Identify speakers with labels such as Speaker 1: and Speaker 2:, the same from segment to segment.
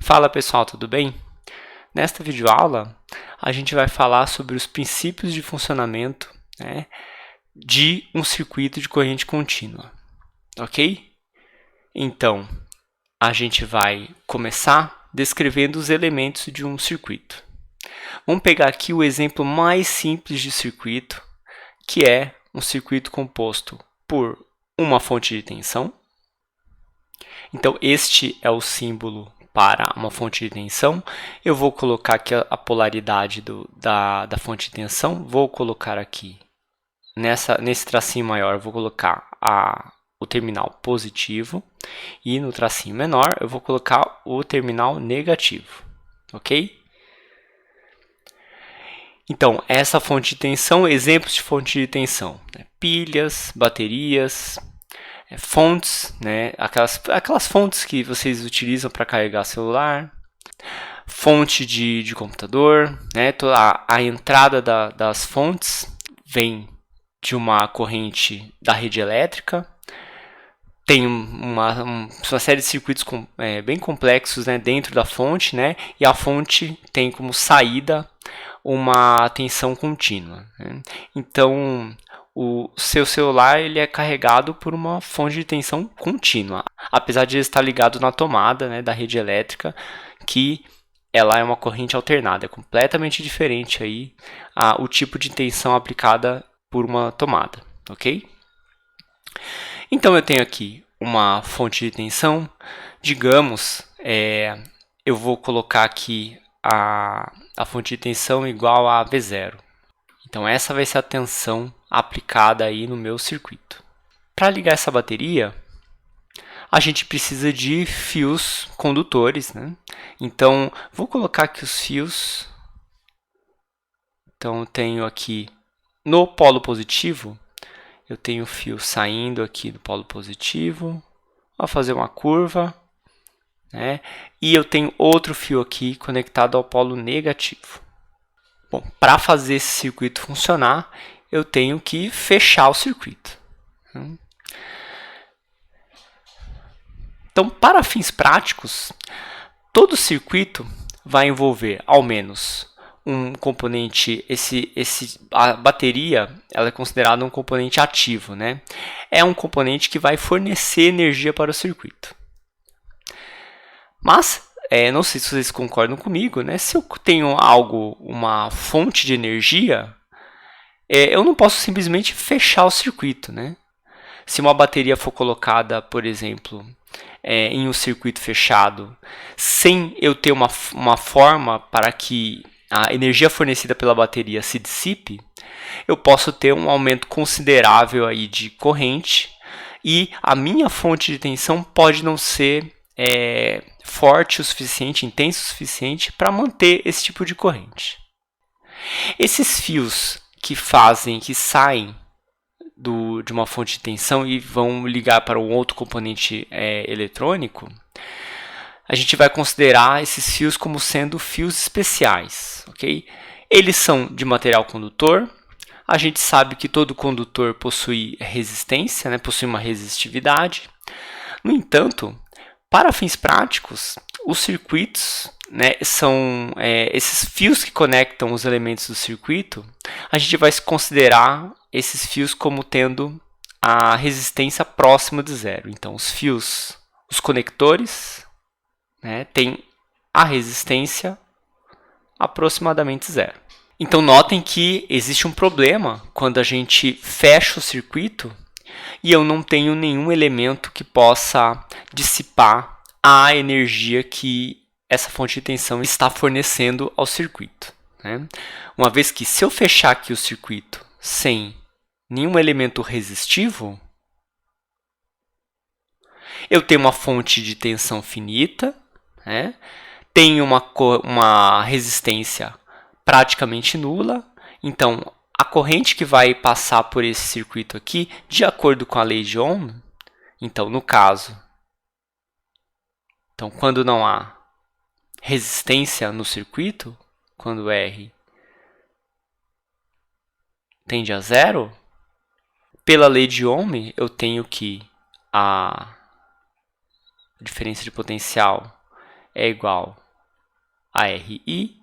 Speaker 1: Fala pessoal, tudo bem? Nesta videoaula, a gente vai falar sobre os princípios de funcionamento, né, de um circuito de corrente contínua, ok? Então, a gente vai começar descrevendo os elementos de um circuito. Vamos pegar aqui o exemplo mais simples de circuito, que é um circuito composto por uma fonte de tensão. Então, este é o símbolo para uma fonte de tensão. Eu vou colocar aqui a polaridade da fonte de tensão. Vou colocar aqui, nesse tracinho maior, vou colocar o terminal positivo. E no tracinho menor, eu vou colocar o terminal negativo. Ok? Então, essa fonte de tensão, exemplos de fonte de tensão. Pilhas, baterias, fontes, né? aquelas fontes que vocês utilizam para carregar celular, fonte de computador, né? A entrada das fontes vem de uma corrente da rede elétrica, tem uma série de circuitos bem complexos, né, dentro da fonte, né? E a fonte tem como saída uma tensão contínua, né? Então, o seu celular ele é carregado por uma fonte de tensão contínua, apesar de ele estar ligado na tomada, né, da rede elétrica, que ela é uma corrente alternada, é completamente diferente aí o tipo de tensão aplicada por uma tomada, ok? Então eu tenho aqui uma fonte de tensão, digamos, eu vou colocar aqui a fonte de tensão igual a V0. Então essa vai ser a tensão aplicada aí no meu circuito. Para ligar essa bateria, a gente precisa de fios condutores, né? Então vou colocar aqui os fios. Então eu tenho aqui no polo positivo, eu tenho fio saindo aqui do polo positivo, vou fazer uma curva, né? E eu tenho outro fio aqui conectado ao polo negativo. Bom, para fazer esse circuito funcionar, eu tenho que fechar o circuito. Então, para fins práticos, todo circuito vai envolver ao menos um componente, a bateria ela é considerada um componente ativo, né? É um componente que vai fornecer energia para o circuito. Mas, não sei se vocês concordam comigo, né? Se eu tenho uma fonte de energia, eu não posso simplesmente fechar o circuito, né? Se uma bateria for colocada, por exemplo, em um circuito fechado, sem eu ter uma forma para que a energia fornecida pela bateria se dissipe, eu posso ter um aumento considerável aí de corrente e a minha fonte de tensão pode não ser forte o suficiente, intenso o suficiente para manter esse tipo de corrente. Esses fios que saem de uma fonte de tensão e vão ligar para um outro componente eletrônico, a gente vai considerar esses fios como sendo fios especiais, ok? Eles são de material condutor. A gente sabe que todo condutor possui resistência, né? Possui uma resistividade. No entanto, para fins práticos, os circuitos, né, são esses fios que conectam os elementos do circuito. A gente vai considerar esses fios como tendo a resistência próxima de zero. Então, os conectores, né, têm a resistência aproximadamente zero. Então, notem que existe um problema quando a gente fecha o circuito e eu não tenho nenhum elemento que possa dissipar a energia que essa fonte de tensão está fornecendo ao circuito, né? Uma vez que, se eu fechar aqui o circuito sem nenhum elemento resistivo, eu tenho uma fonte de tensão finita, né? Tenho uma resistência praticamente nula. Então, a corrente que vai passar por esse circuito aqui, de acordo com a lei de Ohm, então, no caso, quando não há resistência no circuito, quando R tende a zero, pela lei de Ohm, eu tenho que a diferença de potencial é igual a RI.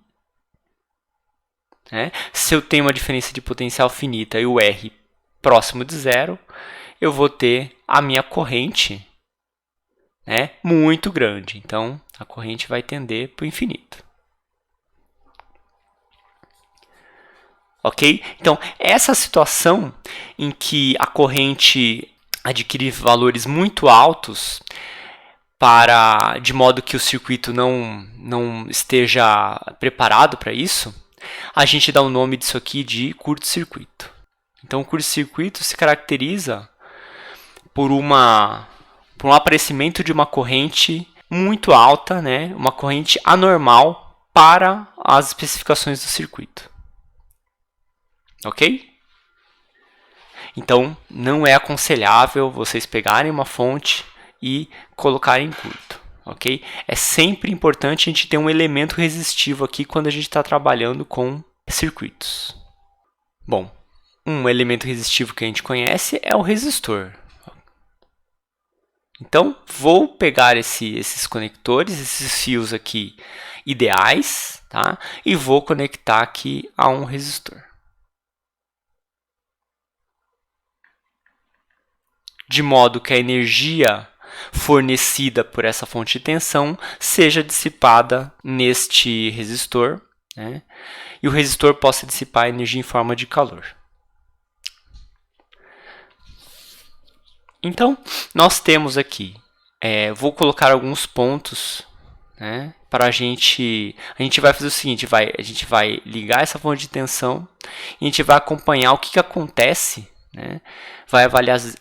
Speaker 1: Né? Se eu tenho uma diferença de potencial finita e o R próximo de zero, eu vou ter a minha corrente, né, muito grande. Então, a corrente vai tender para o infinito. Ok? Então, essa situação em que a corrente adquire valores muito altos, de modo que o circuito não esteja preparado para isso, a gente dá o nome disso aqui de curto-circuito. Então, o curto-circuito se caracteriza por um aparecimento de uma corrente muito alta, né? Uma corrente anormal para as especificações do circuito. Ok? Então, não é aconselhável vocês pegarem uma fonte e colocarem em curto. Ok? É sempre importante a gente ter um elemento resistivo aqui quando a gente está trabalhando com circuitos. Bom, um elemento resistivo que a gente conhece é o resistor. Então, vou pegar esses conectores, esses fios aqui ideais, tá? E vou conectar aqui a um resistor. De modo que a energia fornecida por essa fonte de tensão seja dissipada neste resistor, né? E o resistor possa dissipar a energia em forma de calor. Então, nós temos aqui, vou colocar alguns pontos, né, para a gente vai fazer o seguinte, a gente vai ligar essa fonte de tensão e a gente vai acompanhar o que acontece, né, vai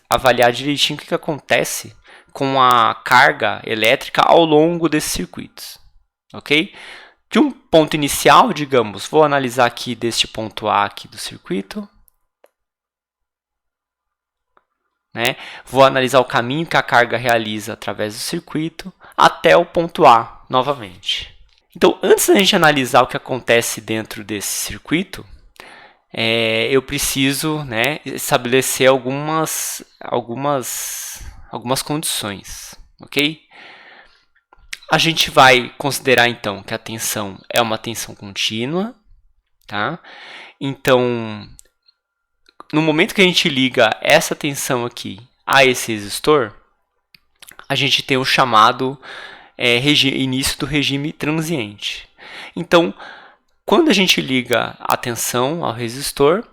Speaker 1: avaliar direitinho o que acontece com a carga elétrica ao longo desses circuitos, ok? De um ponto inicial, digamos, vou analisar aqui deste ponto A aqui do circuito, né? Vou analisar o caminho que a carga realiza através do circuito até o ponto A novamente. Então, antes da gente analisar o que acontece dentro desse circuito, eu preciso, né, estabelecer algumas condições, ok? A gente vai considerar então que a tensão é uma tensão contínua, tá? Então, no momento que a gente liga essa tensão aqui a esse resistor, a gente tem o chamado início do regime transiente. Então, quando a gente liga a tensão ao resistor,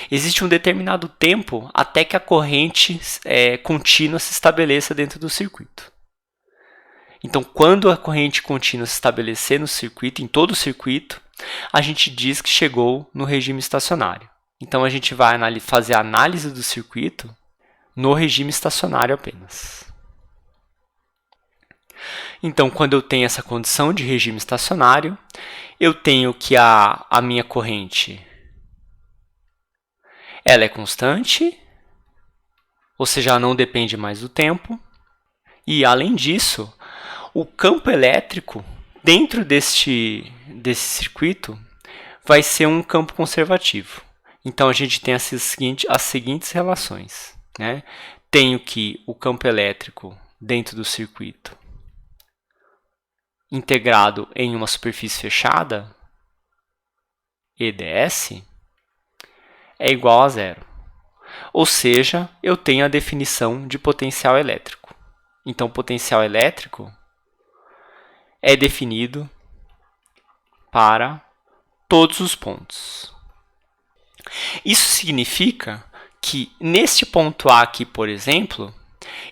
Speaker 1: existe um determinado tempo até que a corrente contínua se estabeleça dentro do circuito. Então, quando a corrente contínua se estabelecer no circuito, em todo o circuito, a gente diz que chegou no regime estacionário. Então, a gente vai fazer a análise do circuito no regime estacionário apenas. Então, quando eu tenho essa condição de regime estacionário, eu tenho que a minha corrente ela é constante, ou seja, ela não depende mais do tempo. E, além disso, o campo elétrico dentro desse circuito vai ser um campo conservativo. Então, a gente tem as seguintes relações, né? Tenho que o campo elétrico dentro do circuito integrado em uma superfície fechada, EDS, é igual a zero. Ou seja, eu tenho a definição de potencial elétrico. Então, potencial elétrico é definido para todos os pontos. Isso significa que neste ponto A aqui, por exemplo,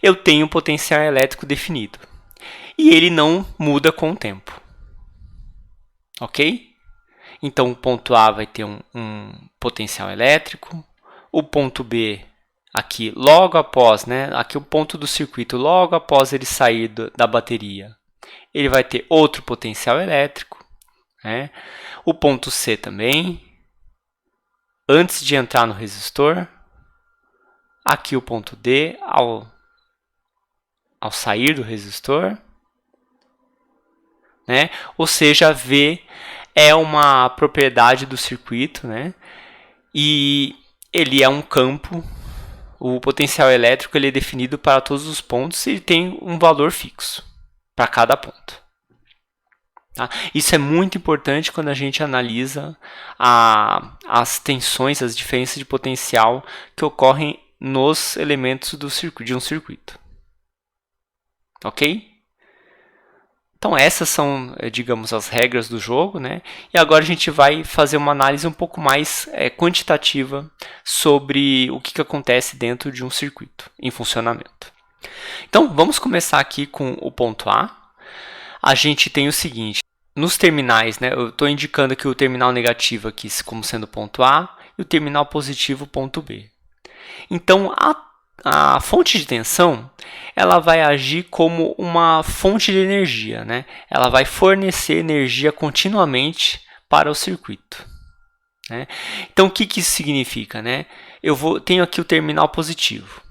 Speaker 1: eu tenho um potencial elétrico definido. E ele não muda com o tempo. Ok? Então, o ponto A vai ter um potencial elétrico. O ponto B, aqui logo após, né? Aqui o ponto do circuito, logo após ele sair da bateria, ele vai ter outro potencial elétrico. Né? O ponto C também, antes de entrar no resistor. Aqui o ponto D, ao sair do resistor. Né? Ou seja, V é uma propriedade do circuito, né? E ele é um campo, o potencial elétrico ele é definido para todos os pontos e ele tem um valor fixo para cada ponto. Tá? Isso é muito importante quando a gente analisa as tensões, as diferenças de potencial que ocorrem nos elementos de um circuito. Ok? Então essas são, digamos, as regras do jogo, né? E agora a gente vai fazer uma análise um pouco mais quantitativa sobre o que acontece dentro de um circuito em funcionamento. Então vamos começar aqui com o ponto A. A gente tem o seguinte, nos terminais, né? Eu estou indicando aqui o terminal negativo aqui como sendo ponto A e o terminal positivo ponto B. Então a fonte de tensão ela vai agir como uma fonte de energia, né? Ela vai fornecer energia continuamente para o circuito. Né? Então, o que isso significa? Né? Tenho aqui o terminal positivo.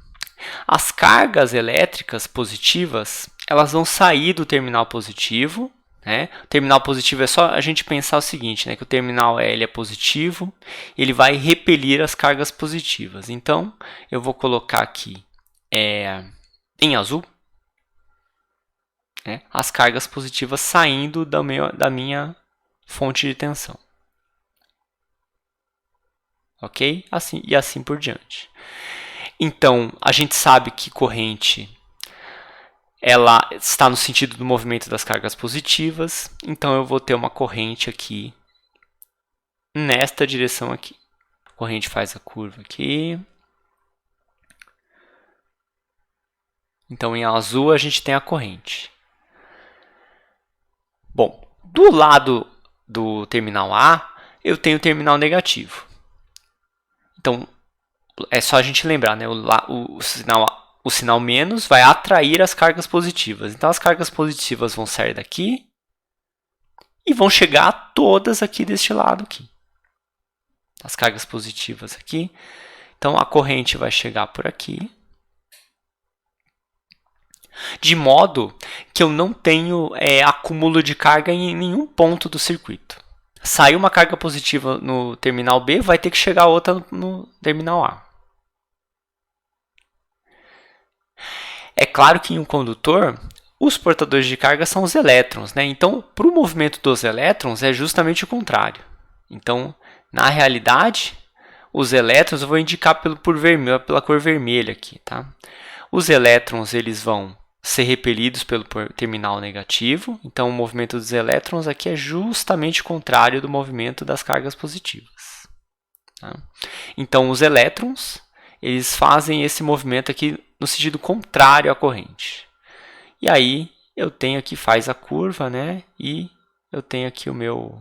Speaker 1: As cargas elétricas positivas elas vão sair do terminal positivo. Né? O terminal positivo é só a gente pensar o seguinte, né? Que o terminal ele é positivo, ele vai repelir as cargas positivas. Então, eu vou colocar aqui em azul, né, as cargas positivas saindo da minha fonte de tensão. Ok? Assim, e assim por diante. Então, a gente sabe que corrente ela está no sentido do movimento das cargas positivas. Então, eu vou ter uma corrente aqui nesta direção aqui. A corrente faz a curva aqui. Então, em azul, a gente tem a corrente. Bom, do lado do terminal A, eu tenho o terminal negativo. Então, é só a gente lembrar, né? O sinal menos vai atrair as cargas positivas. Então, as cargas positivas vão sair daqui e vão chegar todas aqui deste lado aqui. As cargas positivas aqui. Então, a corrente vai chegar por aqui. De modo que eu não tenho acúmulo de carga em nenhum ponto do circuito. Saiu uma carga positiva no terminal B, vai ter que chegar outra no terminal A. É claro que em um condutor, os portadores de carga são os elétrons. Né? Então, para o movimento dos elétrons, é justamente o contrário. Então, na realidade, os elétrons eu vou indicar pela cor vermelha aqui. Tá? Os elétrons eles vão ser repelidos pelo terminal negativo. Então, o movimento dos elétrons aqui é justamente o contrário do movimento das cargas positivas. Tá? Então, os elétrons eles fazem esse movimento aqui no sentido contrário à corrente. E aí, eu tenho aqui, faz a curva, né? E eu tenho aqui o meu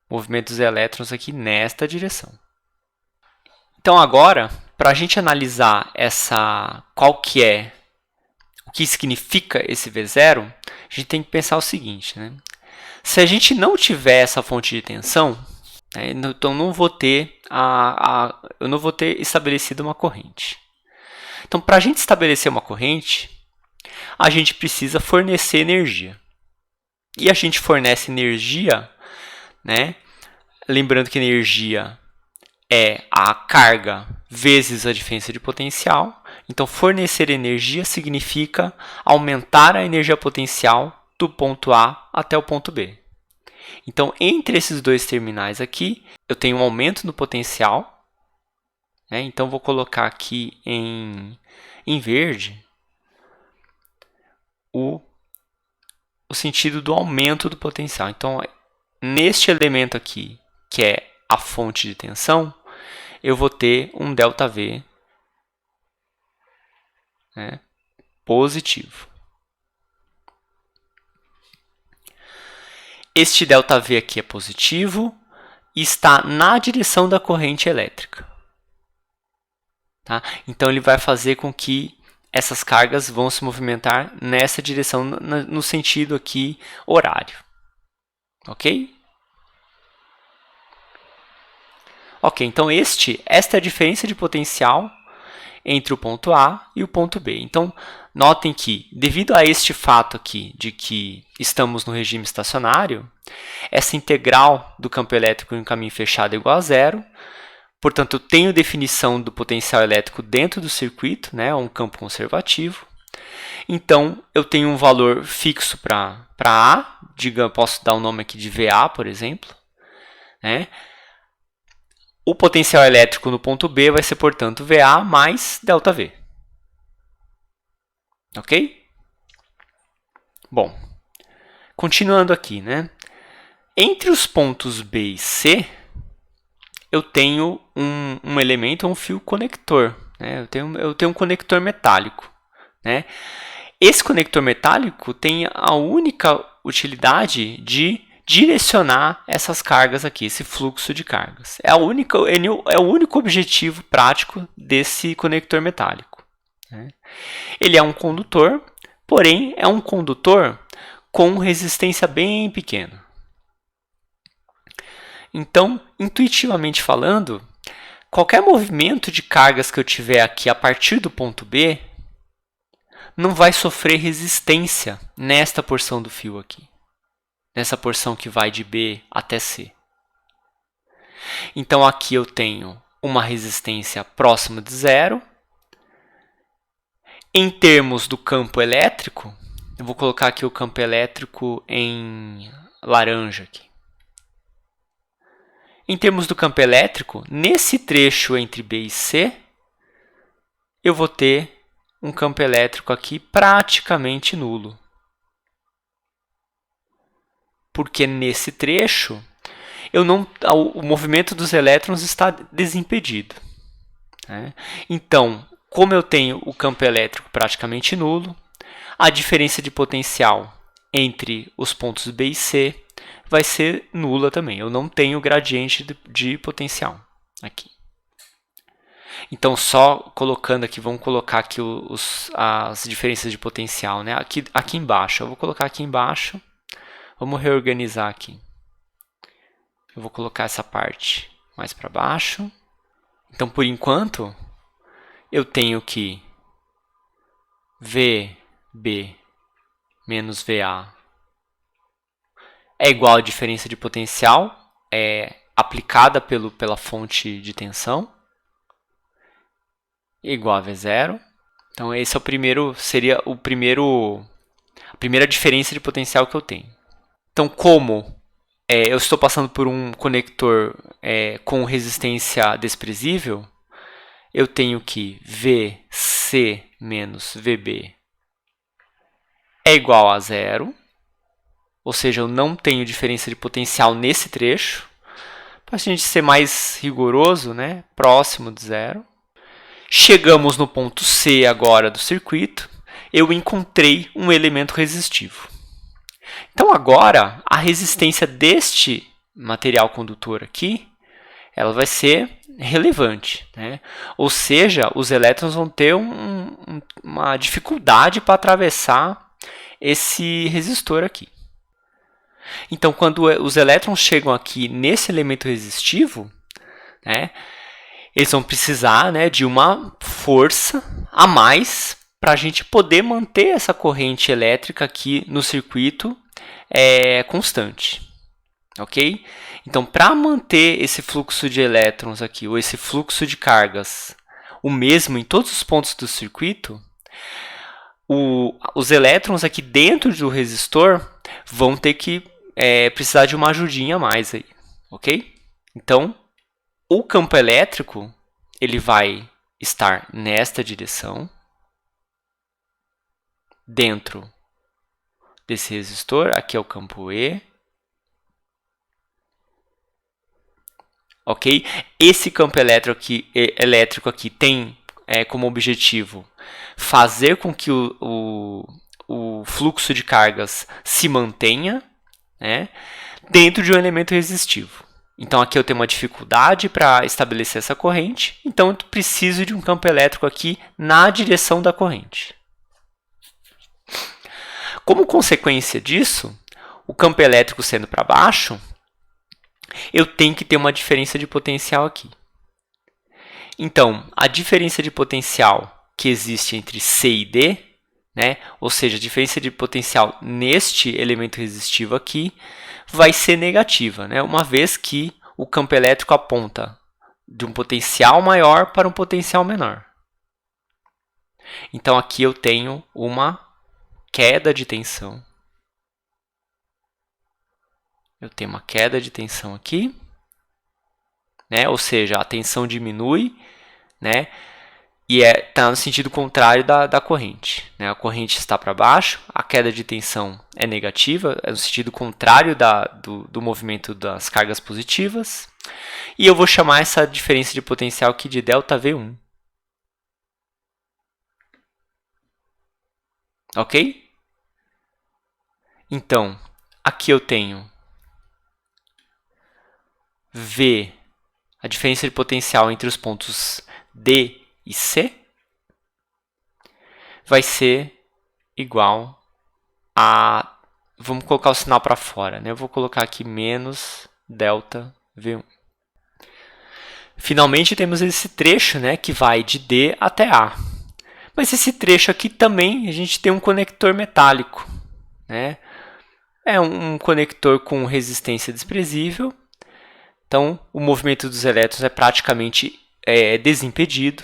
Speaker 1: movimento dos elétrons aqui nesta direção. Então, agora, para a gente analisar o que significa esse V0, a gente tem que pensar o seguinte, né? Se a gente não tiver essa fonte de tensão, né, então eu não vou ter estabelecido uma corrente. Então, para a gente estabelecer uma corrente, a gente precisa fornecer energia. E a gente fornece energia, né? Lembrando que energia é a carga vezes a diferença de potencial. Então, fornecer energia significa aumentar a energia potencial do ponto A até o ponto B. Então, entre esses dois terminais aqui, eu tenho um aumento no potencial. Né? Então, vou colocar aqui em verde o sentido do aumento do potencial. Então, neste elemento aqui, que é a fonte de tensão, eu vou ter um ΔV, né, positivo. Este ΔV aqui é positivo e está na direção da corrente elétrica. Tá? Então, ele vai fazer com que essas cargas vão se movimentar nessa direção, no sentido aqui horário. Ok? Ok, então esta é a diferença de potencial entre o ponto A e o ponto B. Então, notem que, devido a este fato aqui de que estamos no regime estacionário, essa integral do campo elétrico em um caminho fechado é igual a zero. Portanto, eu tenho definição do potencial elétrico dentro do circuito, né, um campo conservativo. Então, eu tenho um valor fixo para A, posso dar o nome aqui de VA, por exemplo, né? O potencial elétrico no ponto B vai ser, portanto, VA mais ΔV. Ok? Bom, continuando aqui, né? Entre os pontos B e C, eu tenho um elemento, um fio conector. Né? Eu tenho um conector metálico. Né? Esse conector metálico tem a única utilidade de direcionar essas cargas aqui, esse fluxo de cargas. É o único objetivo prático desse conector metálico. Né? Ele é um condutor, porém é um condutor com resistência bem pequena. Então, intuitivamente falando, qualquer movimento de cargas que eu tiver aqui a partir do ponto B não vai sofrer resistência nesta porção do fio aqui. Nessa porção que vai de B até C. Então, aqui eu tenho uma resistência próxima de zero. Em termos do campo elétrico, eu vou colocar aqui o campo elétrico em laranja aqui. Em termos do campo elétrico, nesse trecho entre B e C, eu vou ter um campo elétrico aqui praticamente nulo. Porque nesse trecho, o movimento dos elétrons está desimpedido. Né? Então, como eu tenho o campo elétrico praticamente nulo, a diferença de potencial entre os pontos B e C vai ser nula também. Eu não tenho gradiente de potencial aqui. Então, só colocando aqui, vamos colocar aqui as diferenças de potencial. Né? Aqui embaixo, eu vou colocar aqui embaixo. Vamos reorganizar aqui. Eu vou colocar essa parte mais para baixo. Então, por enquanto, eu tenho que VB menos VA é igual à diferença de potencial aplicada pela fonte de tensão, igual a V0. Então, esse é seria a primeira diferença de potencial que eu tenho. Então, como eu estou passando por um conector com resistência desprezível, eu tenho que VC menos VB é igual a zero. Ou seja, eu não tenho diferença de potencial nesse trecho. Para a gente ser mais rigoroso, né? Próximo de zero. Chegamos no ponto C agora do circuito. Eu encontrei um elemento resistivo. Então, agora, a resistência deste material condutor aqui, ela vai ser relevante. Né? Ou seja, os elétrons vão ter uma dificuldade para atravessar esse resistor aqui. Então, quando os elétrons chegam aqui nesse elemento resistivo, né, eles vão precisar, né, de uma força a mais para a gente poder manter essa corrente elétrica aqui no circuito constante. Ok? Então, para manter esse fluxo de elétrons aqui, ou esse fluxo de cargas, o mesmo em todos os pontos do circuito, os elétrons aqui dentro do resistor vão ter que precisar de uma ajudinha a mais aí, ok? Então, o campo elétrico ele vai estar nesta direção, dentro desse resistor. Aqui é o campo E, ok? Esse campo elétrico aqui tem como objetivo fazer com que o fluxo de cargas se mantenha, né, dentro de um elemento resistivo. Então, aqui eu tenho uma dificuldade para estabelecer essa corrente, então eu preciso de um campo elétrico aqui na direção da corrente. Como consequência disso, o campo elétrico sendo para baixo, eu tenho que ter uma diferença de potencial aqui. Então, a diferença de potencial que existe entre C e D, né, ou seja, a diferença de potencial neste elemento resistivo aqui, vai ser negativa, né, uma vez que o campo elétrico aponta de um potencial maior para um potencial menor. Então, aqui eu tenho uma queda de tensão. eu tenho uma queda de tensão aqui, né? Ou seja, a tensão diminui, né? E está no sentido contrário da corrente, né? A corrente está para baixo, a queda de tensão é negativa, é no sentido contrário do movimento das cargas positivas. E eu vou chamar essa diferença de potencial aqui de ΔV1. Ok? Então, aqui eu tenho V, a diferença de potencial entre os pontos D e C, vai ser igual a... Vamos colocar o sinal para fora, né? Eu vou colocar aqui menos ΔV1. Finalmente temos esse trecho, né, que vai de D até A. Mas esse trecho aqui também a gente tem um conector metálico, né? É um conector com resistência desprezível. Então, o movimento dos elétrons é praticamente desimpedido.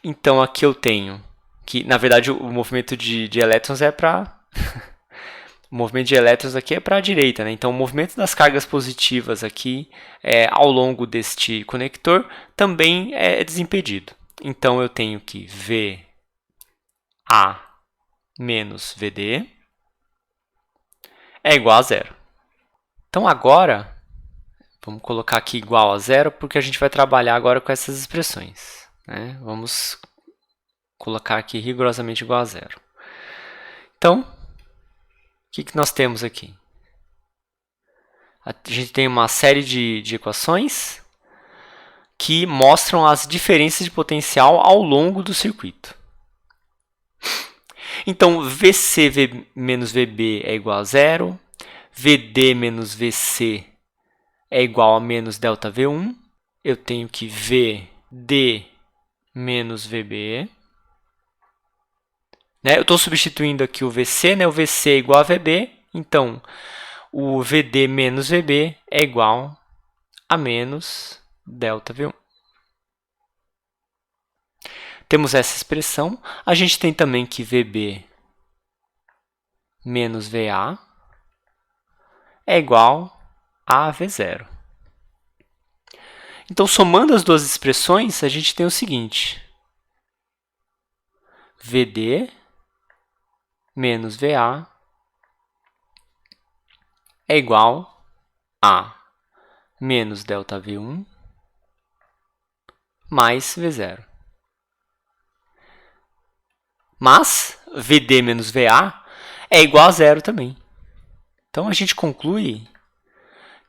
Speaker 1: Então, aqui eu tenho que, na verdade, o movimento de elétrons é para... o movimento de elétrons aqui é para a direita, né? Então, o movimento das cargas positivas aqui ao longo deste conector também é desimpedido. Então, eu tenho que VA menos VD é igual a zero. Então, agora, vamos colocar aqui igual a zero, porque a gente vai trabalhar agora com essas expressões, né? Vamos colocar aqui rigorosamente igual a zero. Então, o que nós temos aqui? A gente tem uma série de equações que mostram as diferenças de potencial ao longo do circuito. Então, VC menos VB é igual a zero, VD menos VC é igual a menos ΔV1. Eu tenho que VD menos VB. Né? Eu estou substituindo aqui o VC, né? O VC é igual a VB, então o VD menos VB é igual a menos ΔV1. Temos essa expressão. A gente tem também que VB menos VA é igual a V0. Então, somando as duas expressões, a gente tem o seguinte. VD menos VA é igual a menos ΔV1 mais V0. Mas VD menos VA é igual a zero também. Então, a gente conclui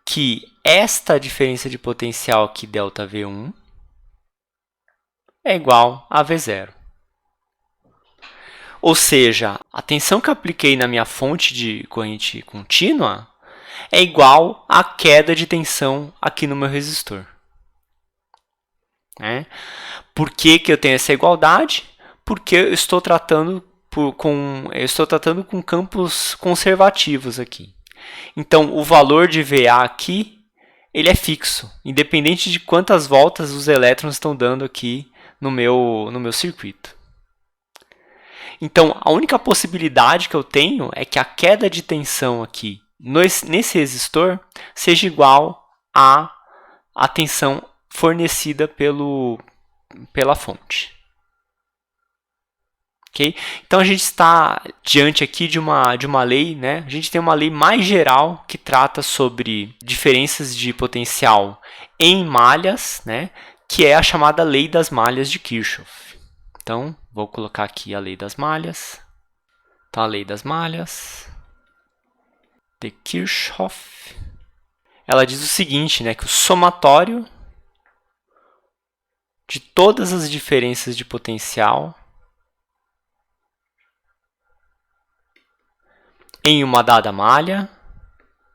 Speaker 1: que esta diferença de potencial aqui, ΔV1, é igual a V0. Ou seja, a tensão que eu apliquei na minha fonte de corrente contínua é igual à queda de tensão aqui no meu resistor. Por que eu tenho essa igualdade? Porque eu estou tratando com campos conservativos aqui. Então, o valor de VA aqui ele é fixo, independente de quantas voltas os elétrons estão dando aqui no meu circuito. Então, a única possibilidade que eu tenho é que a queda de tensão aqui nesse resistor seja igual à tensão fornecida pela fonte. Okay? Então, a gente está diante aqui de uma lei, né? A gente tem uma lei mais geral que trata sobre diferenças de potencial em malhas, né? Que é a chamada lei das malhas de Kirchhoff. Então, vou colocar aqui a lei das malhas. Então, a lei das malhas de Kirchhoff, ela diz o seguinte, né? Que o somatório de todas as diferenças de potencial em uma dada malha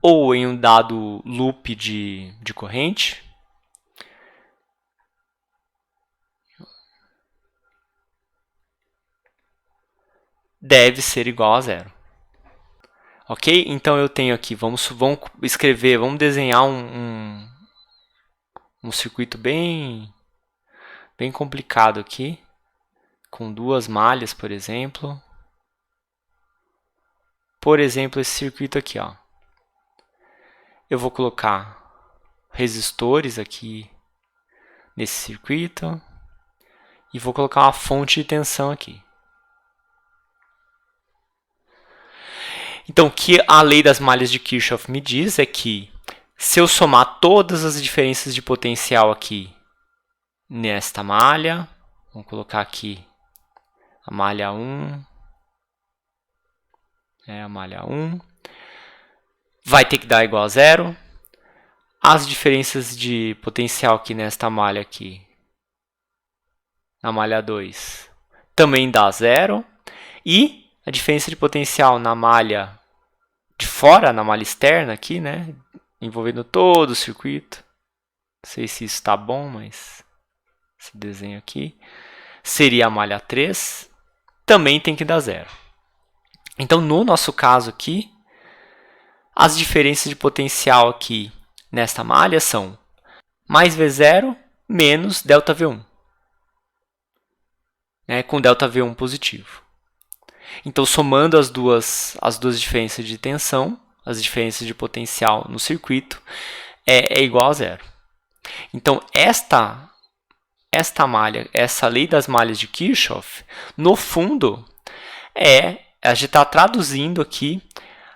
Speaker 1: ou em um dado loop de corrente deve ser igual a zero. Ok? Então eu tenho aqui, vamos escrever, vamos desenhar um circuito bem complicado aqui, com duas malhas, por exemplo. Por exemplo, esse circuito aqui, ó. eu vou colocar resistores aqui nesse circuito e vou colocar uma fonte de tensão aqui. Então, o que a lei das malhas de Kirchhoff me diz é que se eu somar todas as diferenças de potencial aqui nesta malha, vamos colocar aqui a malha 1, a malha 1, vai ter que dar igual a zero. As diferenças de potencial aqui nesta malha aqui, na malha 2, também dá zero. E a diferença de potencial na malha de fora, na malha externa aqui, né, envolvendo todo o circuito. Não sei se isso está bom, mas esse desenho aqui seria a malha 3, também tem que dar zero. Então, no nosso caso aqui, as diferenças de potencial aqui nesta malha são mais V0 menos ΔV1, né, com ΔV1 positivo. Então, somando as duas diferenças de tensão, as diferenças de potencial no circuito, é igual a zero. Então, esta malha, essa lei das malhas de Kirchhoff, no fundo, a gente está traduzindo aqui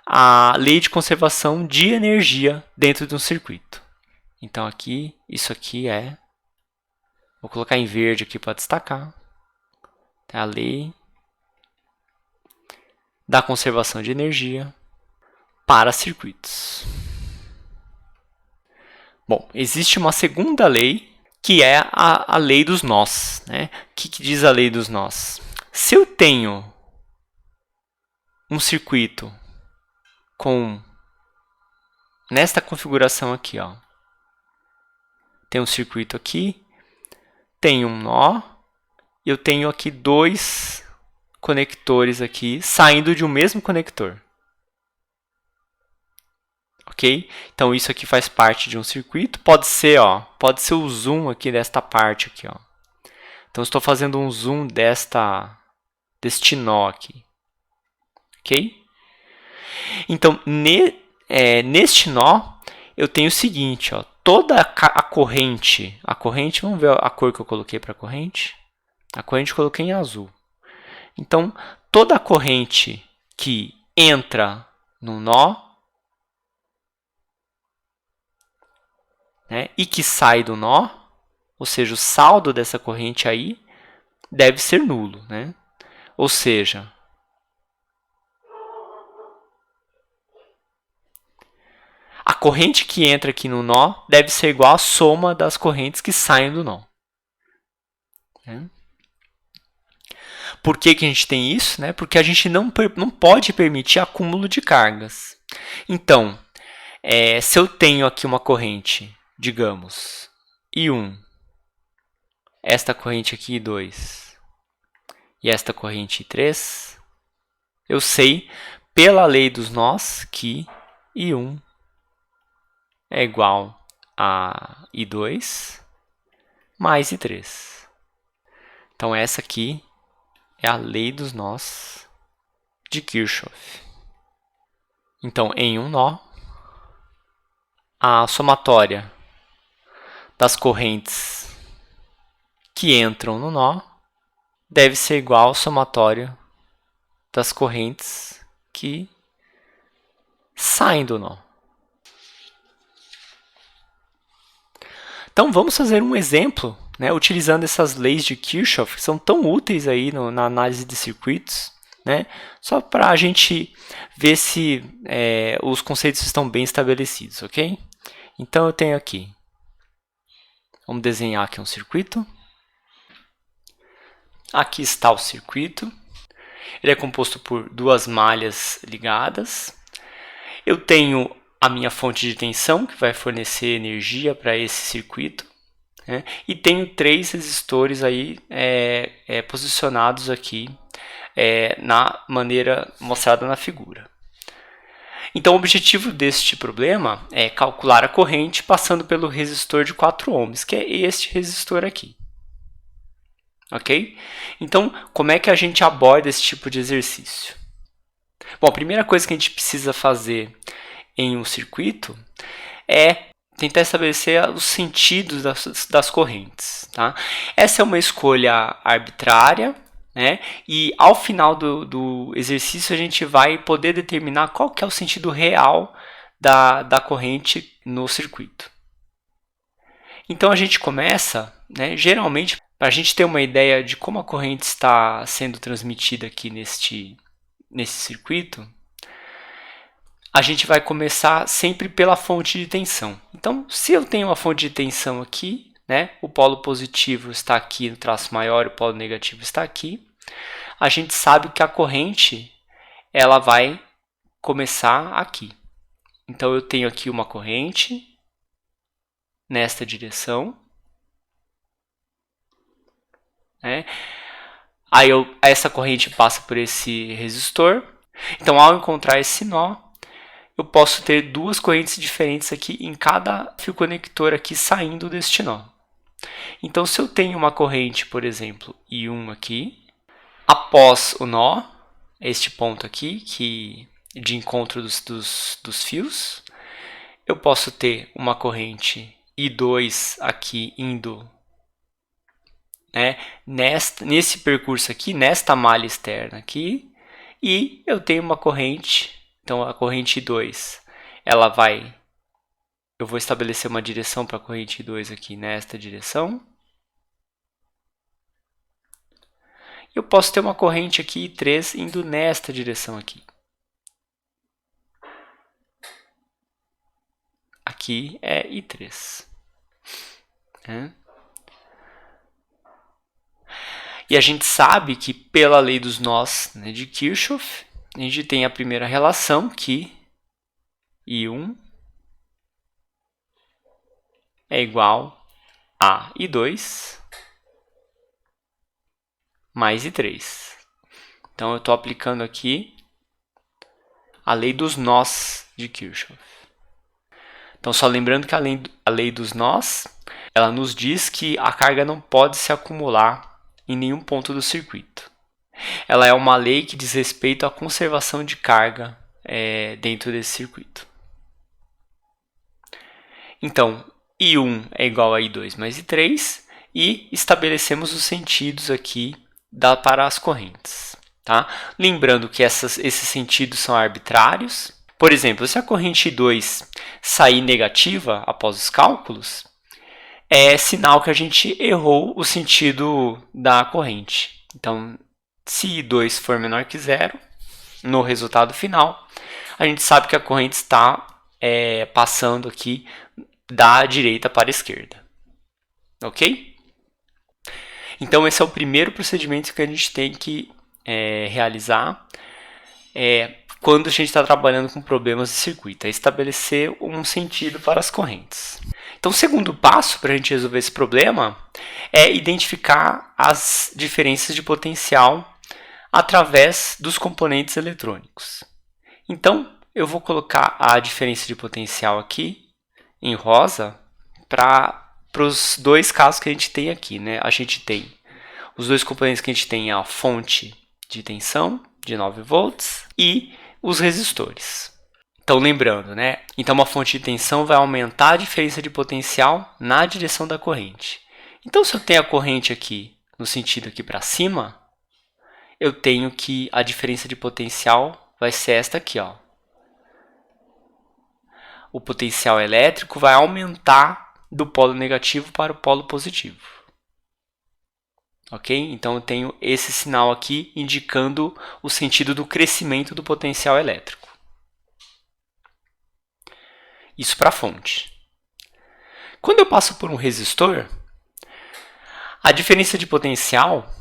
Speaker 1: a lei de conservação de energia dentro de um circuito. Então, aqui, isso aqui vou colocar em verde aqui para destacar, a lei da conservação de energia para circuitos. Bom, existe uma segunda lei, que é a lei dos nós, né? O que diz a lei dos nós? Se eu tenho um circuito nesta configuração aqui, ó, tem um circuito aqui, tem um nó, e eu tenho aqui dois conectores aqui saindo de um mesmo conector. Ok? Então isso aqui faz parte de um circuito. Pode ser o zoom aqui desta parte aqui, ó. Então estou fazendo um zoom deste nó aqui. Ok? Então neste nó eu tenho o seguinte, ó, toda a corrente, vamos ver a cor que eu coloquei para a corrente. A corrente eu coloquei em azul. Então, toda a corrente que entra no nó, né, e que sai do nó, ou seja, o saldo dessa corrente aí deve ser nulo, né? Ou seja, a corrente que entra aqui no nó deve ser igual à soma das correntes que saem do nó. Né? Por que a gente tem isso? Né? Porque a gente não pode permitir acúmulo de cargas. Então, se eu tenho aqui uma corrente, digamos, I1, esta corrente aqui I2 e esta corrente I3, eu sei pela lei dos nós que I1 é igual a I2 mais I3. Então, essa aqui é a lei dos nós de Kirchhoff. Então, em um nó, a somatória das correntes que entram no nó deve ser igual ao somatório das correntes que saem do nó. Então, vamos fazer um exemplo, né, utilizando essas leis de Kirchhoff, que são tão úteis aí na análise de circuitos, né, só para a gente ver se os conceitos estão bem estabelecidos, ok? Então, eu tenho aqui, vamos desenhar aqui um circuito. Aqui está o circuito. Ele é composto por duas malhas ligadas. Eu tenho a minha fonte de tensão, que vai fornecer energia para esse circuito. Né? E tenho 3 resistores aí, posicionados aqui na maneira mostrada na figura. Então, o objetivo deste problema é calcular a corrente passando pelo resistor de 4 ohms, que é este resistor aqui. Ok? Então, como é que a gente aborda esse tipo de exercício? Bom, a primeira coisa que a gente precisa fazer em um circuito é tentar estabelecer os sentidos das correntes. Tá? Essa é uma escolha arbitrária, né? E ao final do exercício a gente vai poder determinar qual que é o sentido real da corrente no circuito. Então a gente começa, né, geralmente, para a gente ter uma ideia de como a corrente está sendo transmitida aqui nesse circuito, a gente vai começar sempre pela fonte de tensão. Então, se eu tenho uma fonte de tensão aqui, né, o polo positivo está aqui no traço maior, o polo negativo está aqui, a gente sabe que a corrente ela vai começar aqui. Então, eu tenho aqui uma corrente nesta direção, né? Aí essa corrente passa por esse resistor. Então, ao encontrar esse nó, eu posso ter duas correntes diferentes aqui em cada fio conector aqui saindo deste nó. Então, se eu tenho uma corrente, por exemplo, I1 aqui, após o nó, este ponto aqui, que de encontro dos fios, eu posso ter uma corrente I2 aqui indo, né, nesse percurso aqui, nesta malha externa aqui, e eu tenho uma corrente, então a corrente I2, eu vou estabelecer uma direção para a corrente I2 aqui nesta direção. Eu posso ter uma corrente aqui I3 indo nesta direção aqui. Aqui é I3. E a gente sabe que pela lei dos nós, né, de Kirchhoff, a gente tem a primeira relação que I1 é igual a I2 mais I3. Então eu estou aplicando aqui a lei dos nós de Kirchhoff. Então só lembrando que a lei dos nós, ela nos diz que a carga não pode se acumular em nenhum ponto do circuito. Ela é uma lei que diz respeito à conservação de carga dentro desse circuito. Então, I1 é igual a I2 mais I3 e estabelecemos os sentidos aqui para as correntes. Tá? Lembrando que esses sentidos são arbitrários. Por exemplo, se a corrente I2 sair negativa após os cálculos, é sinal que a gente errou o sentido da corrente. Então, se I2 for menor que zero, no resultado final, a gente sabe que a corrente está passando aqui da direita para a esquerda. Ok? Então, esse é o primeiro procedimento que a gente tem que realizar quando a gente está trabalhando com problemas de circuito, é estabelecer um sentido para as correntes. Então, o segundo passo para a gente resolver esse problema é identificar as diferenças de potencial através dos componentes eletrônicos. Então, eu vou colocar a diferença de potencial aqui em rosa para os dois casos que a gente tem aqui. Né? A gente tem os dois componentes que a gente tem, a fonte de tensão de 9 volts e os resistores. Então, lembrando, né? Então, uma fonte de tensão vai aumentar a diferença de potencial na direção da corrente. Então, se eu tenho a corrente aqui no sentido aqui para cima, eu tenho que a diferença de potencial vai ser esta aqui, ó. O potencial elétrico vai aumentar do polo negativo para o polo positivo. Ok? Então, eu tenho esse sinal aqui indicando o sentido do crescimento do potencial elétrico. Isso para a fonte. Quando eu passo por um resistor, a diferença de potencial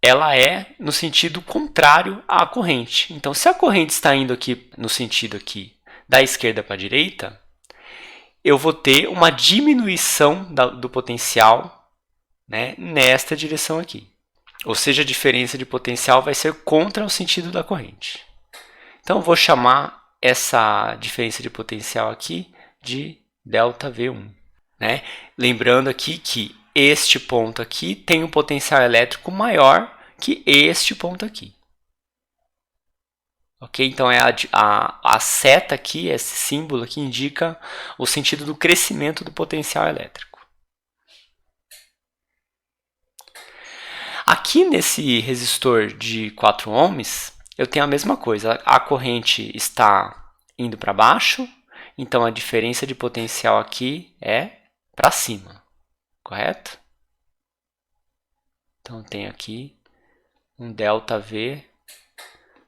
Speaker 1: ela é no sentido contrário à corrente. Então, se a corrente está indo aqui no sentido aqui da esquerda para a direita, eu vou ter uma diminuição do potencial, né, nesta direção aqui. Ou seja, a diferença de potencial vai ser contra o sentido da corrente. Então, eu vou chamar essa diferença de potencial aqui de ΔV1. Né? Lembrando aqui que este ponto aqui tem um potencial elétrico maior que este ponto aqui. Ok? Então a seta aqui, esse símbolo aqui, indica o sentido do crescimento do potencial elétrico. Aqui nesse resistor de 4 ohms, eu tenho a mesma coisa. A corrente está indo para baixo, então a diferença de potencial aqui é para cima, correto? Então eu tenho aqui um ΔV,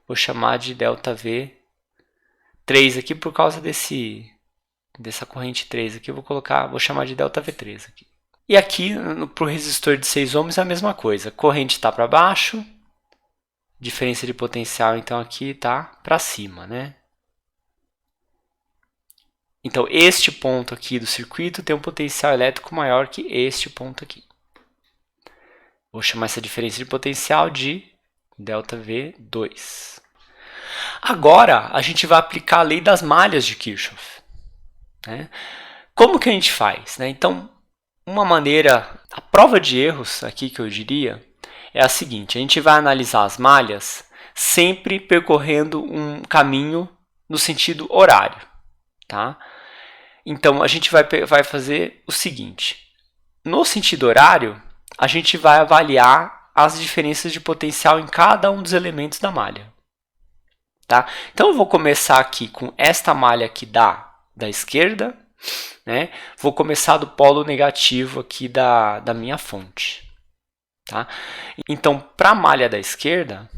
Speaker 1: vou chamar de ΔV3 aqui por causa dessa corrente 3 aqui, vou chamar de ΔV3 aqui. E aqui, para o resistor de 6 ohms, é a mesma coisa. A corrente está para baixo, diferença de potencial, então, aqui está para cima, né? Então, este ponto aqui do circuito tem um potencial elétrico maior que este ponto aqui. Vou chamar essa diferença de potencial de ΔV2. Agora, a gente vai aplicar a lei das malhas de Kirchhoff, né? Como que a gente faz, né? Então, uma maneira, a prova de erros aqui que eu diria, é a seguinte: a gente vai analisar as malhas sempre percorrendo um caminho no sentido horário, tá? Então, a gente vai fazer o seguinte: no sentido horário, a gente vai avaliar as diferenças de potencial em cada um dos elementos da malha, tá? Então, eu vou começar aqui com esta malha aqui da esquerda, né? Vou começar do polo negativo aqui da minha fonte, tá? Então, para a malha da esquerda,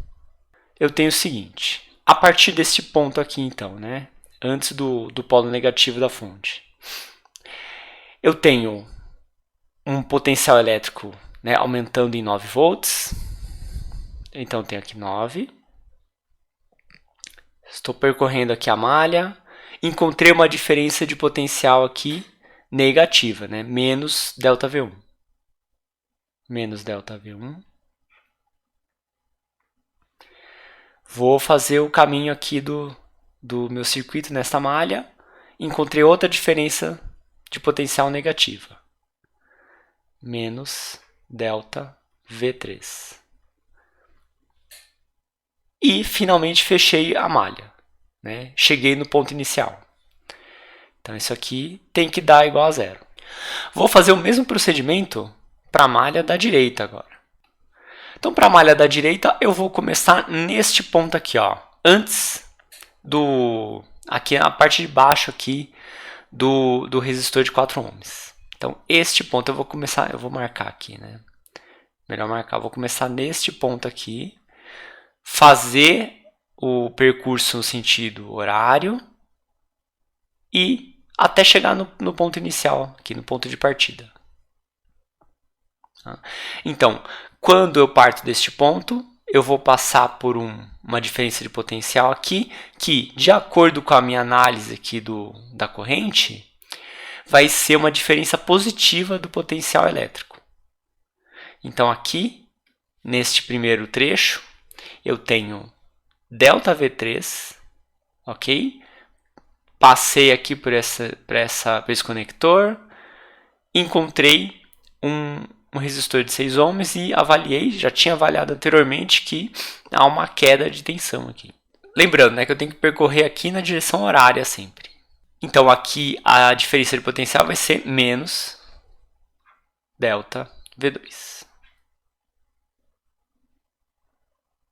Speaker 1: eu tenho o seguinte: a partir deste ponto aqui, então, né? Antes do polo negativo da fonte, eu tenho um potencial elétrico, né, aumentando em 9 volts. Então, eu tenho aqui 9. Estou percorrendo aqui a malha. Encontrei uma diferença de potencial aqui negativa, né? Menos ΔV1. Menos ΔV1. Vou fazer o caminho aqui do meu circuito nesta malha. Encontrei outra diferença de potencial negativa. Menos ΔV3. E finalmente fechei a malha, né? Cheguei no ponto inicial. Então isso aqui tem que dar igual a zero. Vou fazer o mesmo procedimento para a malha da direita agora. Então, para a malha da direita, eu vou começar neste ponto aqui, ó, antes do... aqui na parte de baixo aqui do resistor de 4 ohms. Então, este ponto eu vou começar, eu vou marcar aqui, né? Melhor marcar, vou começar neste ponto aqui, fazer o percurso no sentido horário e até chegar no ponto inicial, aqui no ponto de partida. Então, quando eu parto deste ponto, eu vou passar por uma diferença de potencial aqui, que, de acordo com a minha análise aqui da corrente, vai ser uma diferença positiva do potencial elétrico. Então, aqui, neste primeiro trecho, eu tenho ΔV3, ok? Passei aqui por esse conector, encontrei um resistor de 6 ohms e avaliei, já tinha avaliado anteriormente que há uma queda de tensão aqui. Lembrando, né, que eu tenho que percorrer aqui na direção horária sempre. Então aqui a diferença de potencial vai ser menos ΔV2.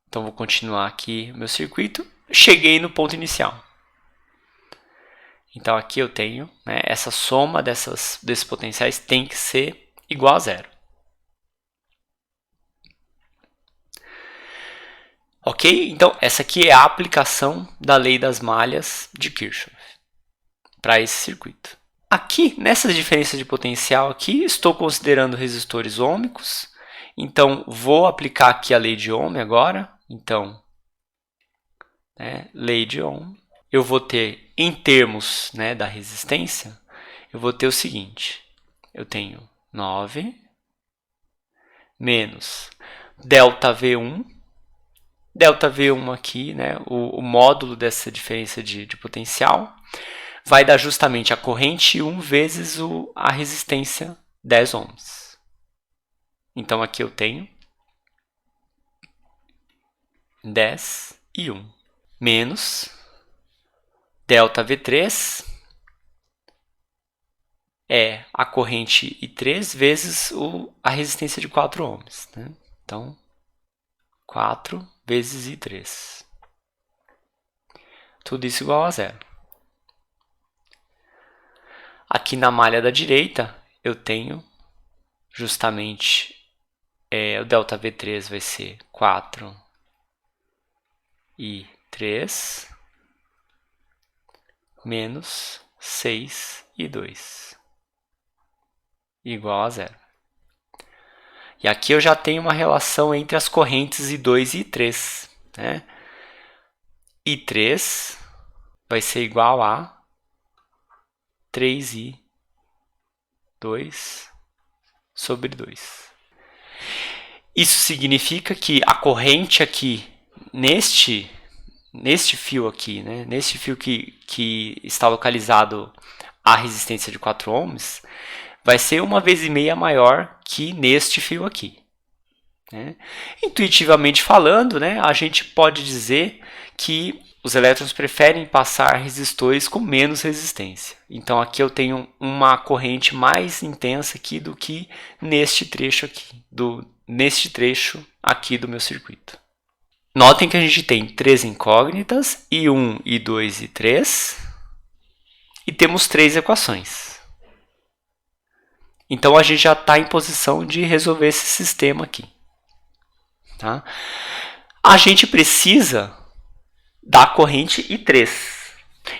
Speaker 1: Então vou continuar aqui o meu circuito. Cheguei no ponto inicial. Então aqui eu tenho, né, essa soma desses potenciais tem que ser igual a zero. Ok? Então essa aqui é a aplicação da lei das malhas de Kirchhoff para esse circuito. Aqui, nessa diferença de potencial aqui, estou considerando resistores ôhmicos. Então vou aplicar aqui a lei de Ohm agora. Então, né, lei de Ohm. Eu vou ter, em termos, né, da resistência, eu vou ter o seguinte. Eu tenho 9 menos ΔV1. ΔV1 aqui, né, o módulo dessa diferença de potencial, vai dar justamente a corrente 1 vezes a resistência 10 ohms. Então aqui eu tenho 10 e 1. menos delta V3 é a corrente I3 vezes a resistência de 4 ohms. Né? Então, 4 vezes I3. Tudo isso igual a zero. Aqui na malha da direita, eu tenho justamente o delta V3 vai ser 4 e 3 menos 6 e 2 igual a zero. E aqui eu já tenho uma relação entre as correntes I2 e I3. Né? I3 vai ser igual a 3I2 sobre 2. Isso significa que a corrente aqui, neste fio aqui, né, neste fio que está localizado a resistência de 4 ohms, vai ser 1,5 vezes maior que neste fio aqui. Né? Intuitivamente falando, né, a gente pode dizer que os elétrons preferem passar resistores com menos resistência. Então aqui eu tenho uma corrente mais intensa aqui do que neste trecho aqui do meu circuito. Notem que a gente tem 3 incógnitas, I1, I2 e I3, e temos 3 equações. Então a gente já está em posição de resolver esse sistema aqui. Tá? A gente precisa da corrente I3.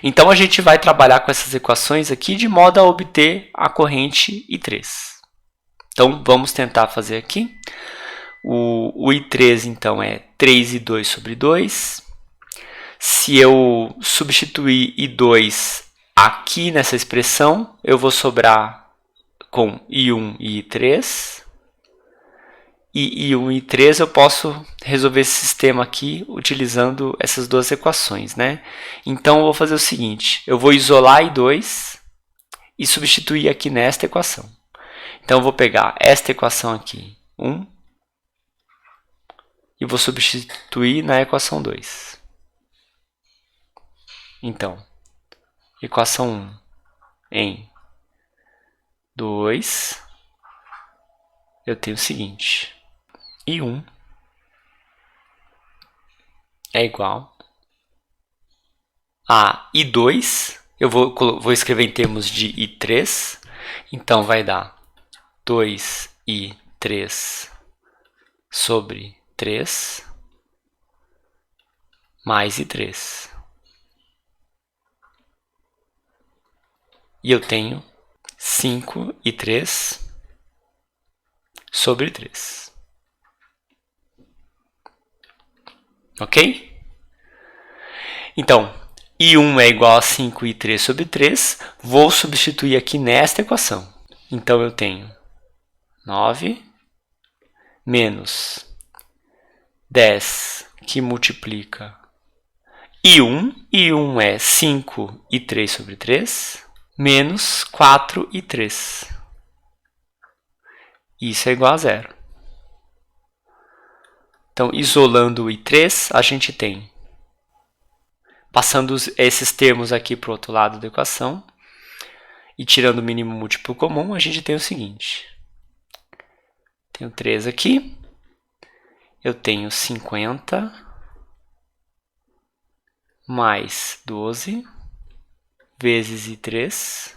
Speaker 1: Então a gente vai trabalhar com essas equações aqui de modo a obter a corrente I3. Então vamos tentar fazer aqui. O I3 então é 3I2 sobre 2. Se eu substituir I2 aqui nessa expressão, eu vou sobrar com I1 e I3. E I1 e I3 eu posso resolver esse sistema aqui utilizando essas duas equações. Né? Então eu vou fazer o seguinte, eu vou isolar I2 e substituir aqui nesta equação. Então eu vou pegar esta equação aqui, 1, e vou substituir na equação 2. Então, equação 1 em 2, eu tenho o seguinte, I1 é igual a I2, eu vou escrever em termos de I3, então vai dar 2I3 sobre 3 mais I3. E eu tenho 5I3 sobre 3. Ok? Então, I1 é igual a 5I3 sobre 3. Vou substituir aqui nesta equação. Então, eu tenho 9 menos 10 que multiplica I1. I1 é 5I3 sobre 3 menos 4I3. Isso é igual a zero. Então, isolando o I3, a gente tem, passando esses termos aqui para o outro lado da equação, e tirando o mínimo múltiplo comum, a gente tem o seguinte. Tenho 3 aqui, eu tenho 50 mais 12 vezes I3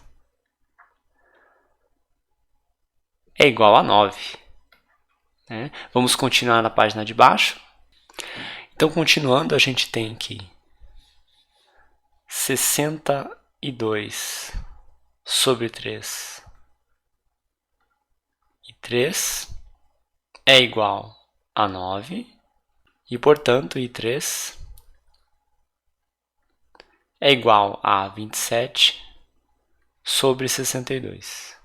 Speaker 1: é igual a 9. Né? Vamos continuar na página de baixo. Então, continuando, a gente tem aqui 62 sobre 3 e 3 é igual a 9 e, portanto, I3 é igual a 27 sobre 62.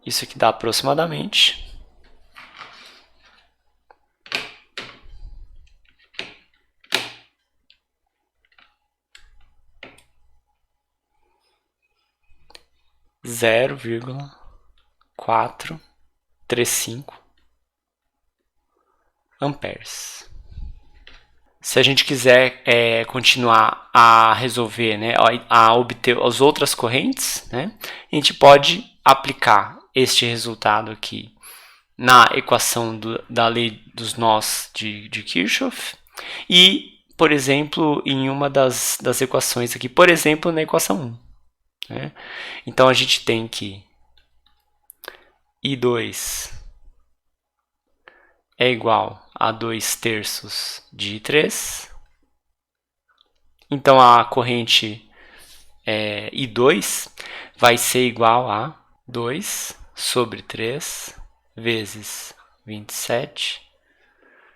Speaker 1: Isso aqui dá aproximadamente 0,4 0,35 amperes. Se a gente quiser continuar a resolver, né, a obter as outras correntes, né, a gente pode aplicar este resultado aqui na equação da lei dos nós de Kirchhoff e, por exemplo, em uma das equações aqui, por exemplo, na equação 1. Né? Então, a gente tem que I2 é igual a 2/3 de I3. Então, a corrente I2 vai ser igual a 2/3 vezes 27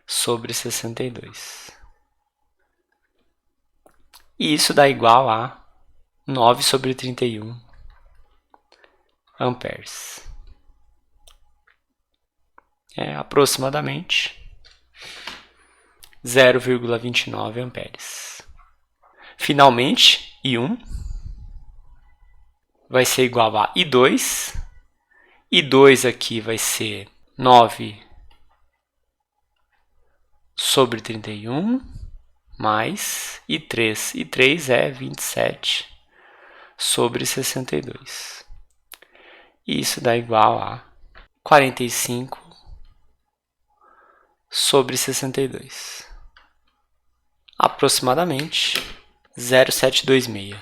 Speaker 1: sobre 62. E isso dá igual a 9/31 amperes. Aproximadamente 0,29 amperes. Finalmente, I1 vai ser igual a I2. I2 aqui vai ser 9/31 mais I3. I3 é 27 sobre 62. E isso dá igual a 45 sobre 62. Aproximadamente 0,726.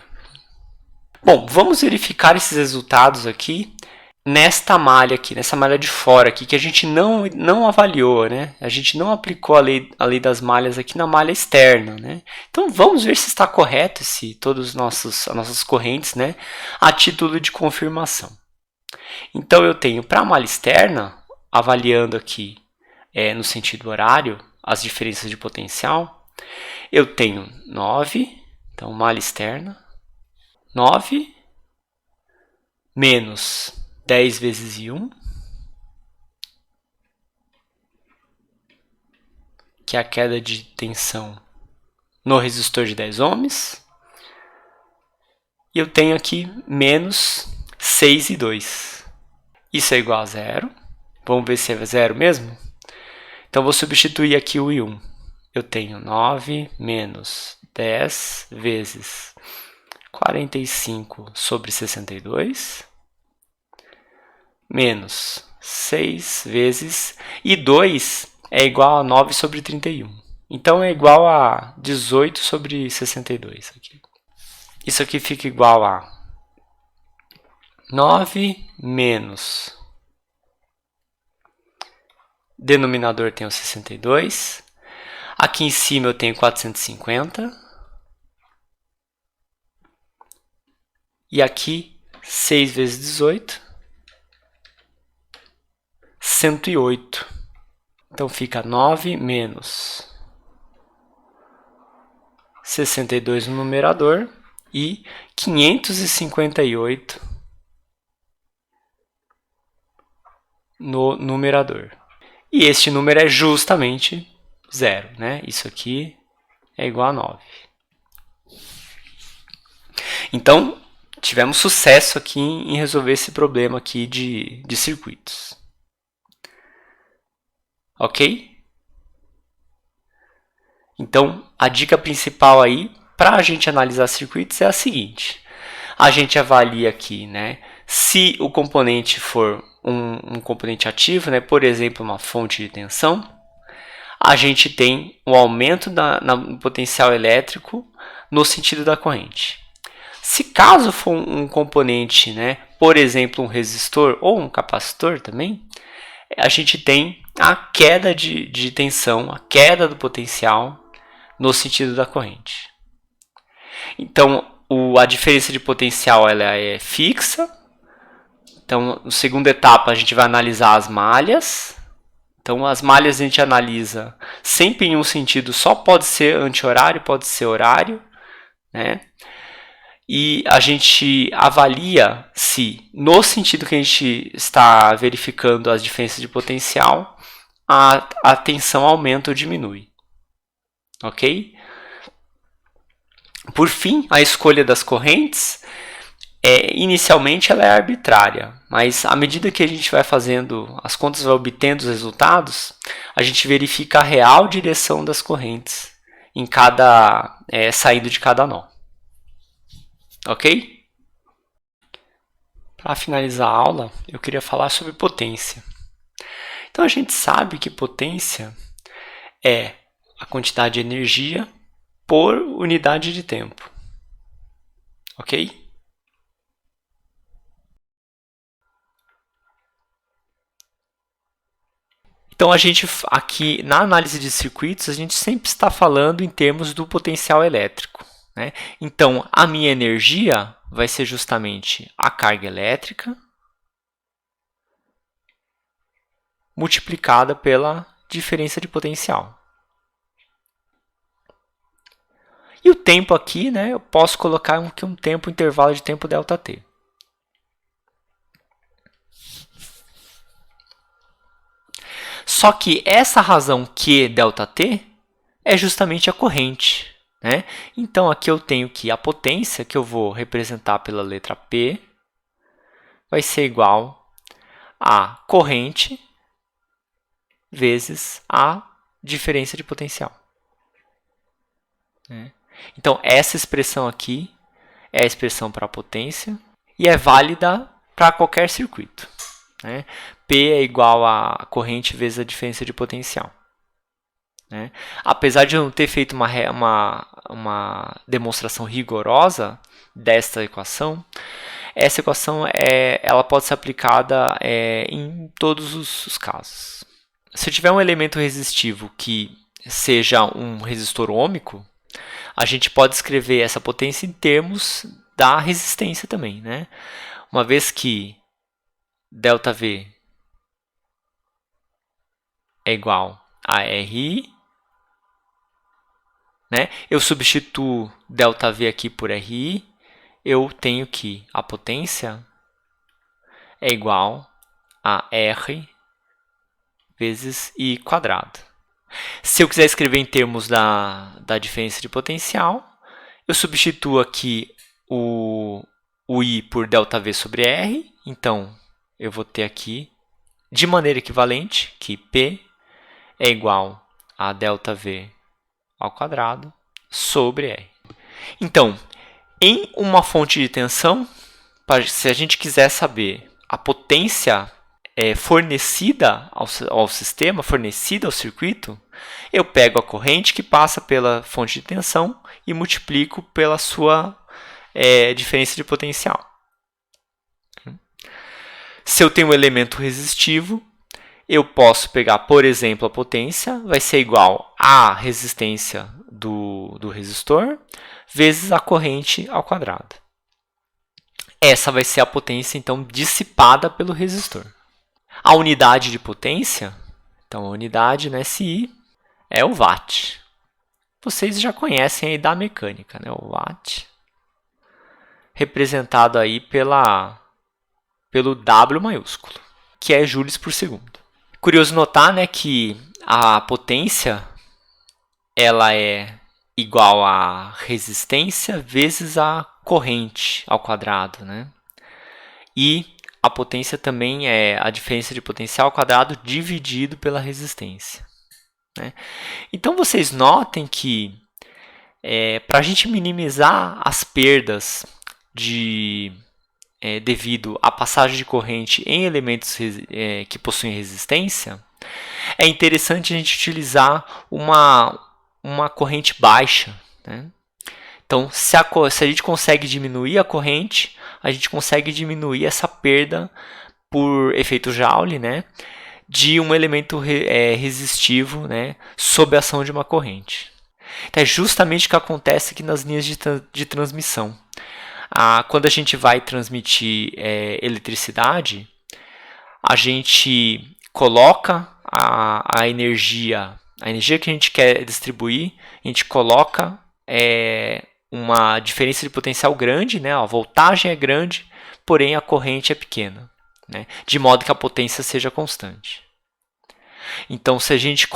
Speaker 1: Bom, vamos verificar esses resultados aqui nesta malha aqui, nessa malha de fora aqui, que a gente não avaliou, né? A gente não aplicou a lei das malhas aqui na malha externa, né? Então vamos ver se está correto todas as nossas correntes, né? A título de confirmação. Então eu tenho para a malha externa, avaliando aqui no sentido horário, as diferenças de potencial, eu tenho 9, então malha externa, 9 menos 10 vezes I1, que é a queda de tensão no resistor de 10 ohms, e eu tenho aqui menos 6/2. Isso é igual a 0. Vamos ver se é 0 mesmo? Então, vou substituir aqui o I1. Eu tenho 9 menos 10 vezes 45 sobre 62, menos 6 vezes... E 2 é igual a 9 sobre 31. Então, é igual a 18 sobre 62. Aqui. Isso aqui fica igual a 9 menos... Denominador tem o 62. Aqui em cima eu tenho 450. E aqui, 6 vezes 18, 108. Então, fica 9 menos 62 no numerador e 558 no numerador. E este número é justamente 0, né? Isso aqui é igual a 9. Então, tivemos sucesso aqui em resolver esse problema aqui de circuitos. Ok? Então, a dica principal aí para a gente analisar circuitos é a seguinte. A gente avalia aqui, né, se o componente for um componente ativo, né, por exemplo, uma fonte de tensão, a gente tem um aumento no potencial elétrico no sentido da corrente. Se caso for um componente, né, por exemplo, um resistor ou um capacitor também, a gente tem a queda de tensão, a queda do potencial no sentido da corrente. Então, a diferença de potencial ela é fixa. Então, na segunda etapa, a gente vai analisar as malhas. Então, as malhas a gente analisa sempre em um sentido, só pode ser anti-horário, pode ser horário, né? E a gente avalia se, no sentido que a gente está verificando as diferenças de potencial, a tensão aumenta ou diminui. Ok? Por fim, a escolha das correntes Inicialmente ela é arbitrária, mas à medida que a gente vai fazendo as contas, vai obtendo os resultados, a gente verifica a real direção das correntes em cada saída de cada nó. Ok? Para finalizar a aula, eu queria falar sobre potência. Então a gente sabe que potência é a quantidade de energia por unidade de tempo. Ok? Então a gente aqui na análise de circuitos, a gente sempre está falando em termos do potencial elétrico, né? Então a minha energia vai ser justamente a carga elétrica multiplicada pela diferença de potencial. E o tempo aqui, né, eu posso colocar um tempo, intervalo de tempo ΔT. Só que essa razão Q ΔT é justamente a corrente, né? Então aqui eu tenho que a potência, que eu vou representar pela letra P, vai ser igual a corrente vezes a diferença de potencial. Então essa expressão aqui é a expressão para a potência e é válida para qualquer circuito, né? P é igual a corrente vezes a diferença de potencial. Né? Apesar de eu não ter feito uma demonstração rigorosa desta equação, essa equação ela pode ser aplicada em todos os casos. Se eu tiver um elemento resistivo que seja um resistor ôhmico, a gente pode escrever essa potência em termos da resistência também. Né? Uma vez que ΔV é igual a RI, né? Eu substituo ΔV aqui por RI, eu tenho que a potência é igual a R vezes I quadrado. Se eu quiser escrever em termos da diferença de potencial, eu substituo aqui o I por ΔV sobre R, então eu vou ter aqui, de maneira equivalente, que P é igual a ΔV ao quadrado sobre R. Então, em uma fonte de tensão, se a gente quiser saber a potência fornecida ao sistema, fornecida ao circuito, eu pego a corrente que passa pela fonte de tensão e multiplico pela sua diferença de potencial. Se eu tenho um elemento resistivo, eu posso pegar, por exemplo, a potência, vai ser igual à resistência do resistor, vezes a corrente ao quadrado. Essa vai ser a potência, então, dissipada pelo resistor. A unidade de potência, então a unidade, né, SI, é o watt. Vocês já conhecem aí da mecânica, né, o watt, representado aí pelo W maiúsculo, que é joules por segundo. Curioso notar, né, que a potência ela é igual a resistência vezes a corrente ao quadrado, né? E a potência também é a diferença de potencial ao quadrado dividido pela resistência. Né? Então vocês notem que para a gente minimizar as perdas devido à passagem de corrente em elementos que possuem resistência, é interessante a gente utilizar uma corrente baixa. Né? Então, se a gente consegue diminuir a corrente, a gente consegue diminuir essa perda por efeito Joule, né, de um elemento resistivo, né, sob a ação de uma corrente. Então, é justamente o que acontece aqui nas linhas de transmissão. Quando a gente vai transmitir eletricidade, a gente coloca a energia que a gente quer distribuir, a gente coloca uma diferença de potencial grande, né? A voltagem é grande, porém a corrente é pequena, né? De modo que a potência seja constante. Então, se a gente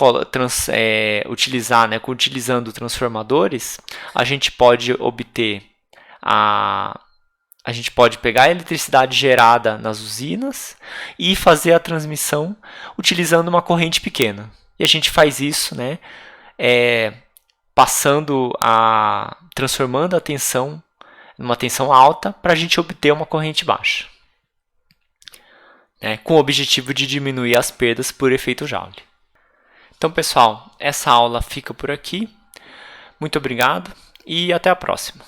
Speaker 1: utilizar, né, utilizando transformadores, a gente pode obter A gente pode pegar a eletricidade gerada nas usinas e fazer a transmissão utilizando uma corrente pequena. E a gente faz isso, né, transformando a tensão numa tensão alta para a gente obter uma corrente baixa, né, com o objetivo de diminuir as perdas por efeito Joule. Então, pessoal, essa aula fica por aqui. Muito obrigado e até a próxima.